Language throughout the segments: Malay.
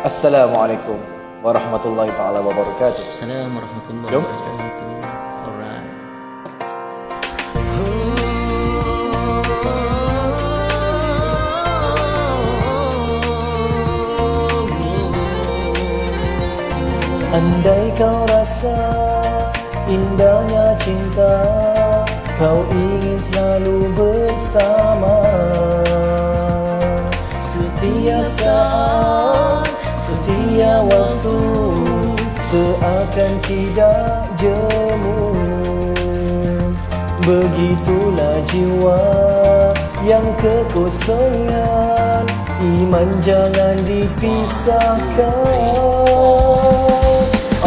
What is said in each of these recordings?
Assalamualaikum warahmatullahi taala wabarakatuh. Assalamualaikum warahmatullahi Jom. wabarakatuh. Alright. Andai kau rasa indahnya cinta, kau ingin selalu bersama. Setiap saat, setiap waktu seakan tidak jemu. Begitulah jiwa yang kekosongan, iman jangan dipisahkan.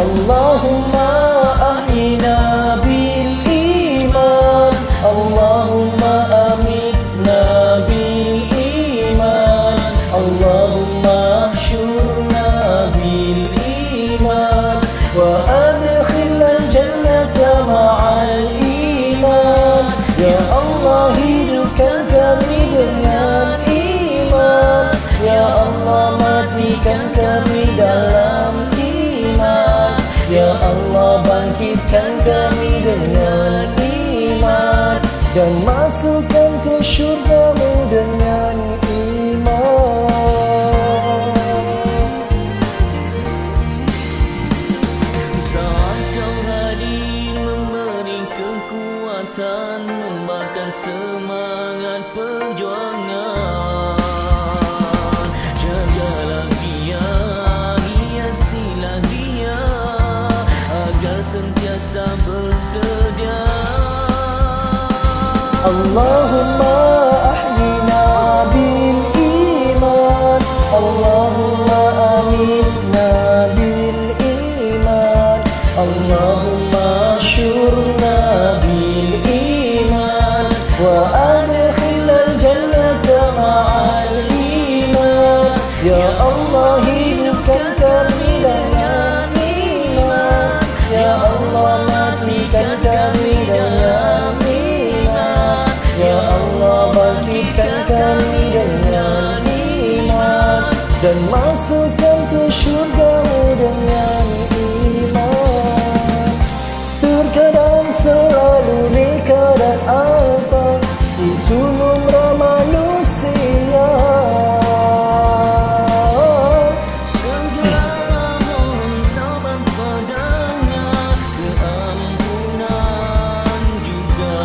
Allahumma ahyina bil iman, Allahumma amitna bil iman, Allahumma ahsyurna bil iman, wa adkhilna jannata ma'al iman. Ya Allah, hidupkan kami dengan iman. Ya Allah, matikan kami dalam iman. Ya Allah, bangkitkan kami dengan iman, dan masukkan ke syurga-Mu dengan iman. Saat kau hadir memberi kekuatan, membakar semangat perjuangan. Jagalah dia, hiasilah dia, agar sentiasa bersedia. Allahumma ahyina bil iman, Allahumma amitna bil iman, Allahumma syurna bil iman, wa adkhilna jannata ma'al iman. Ya Allah, hidupkan kami dengan iman. Ya Allah, matikan kami dengan iman. Ya Allah, bangkitkan kami dengan iman, dan masukkan ke syurga-Mu dengan iman. Terkadang selalu neka dan apa, itu lumrah manusia. Segera mohon taubat padanya, keampunan juga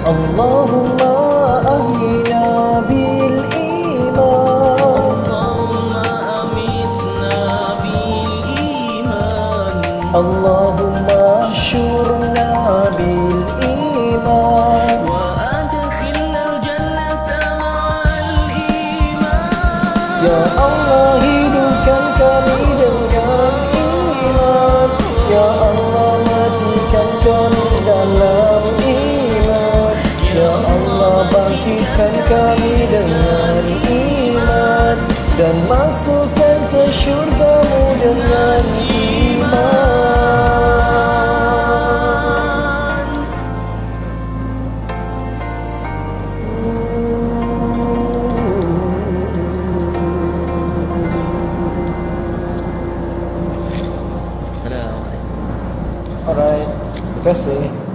Allahumma ahyina bil iman, Allahumma amitna bil iman, Allahumma syurna bil iman, wa adkhilna jannata ma'al iman. Ya Allah, hidupkan kami dengan iman. Ya Allah, matikan kami dalam iman. Ya Allah, bangkitkan kami dengan iman, dan masukkan ke syurga-Mu dengan iman. Assalamualaikum. Alright, terima kasih.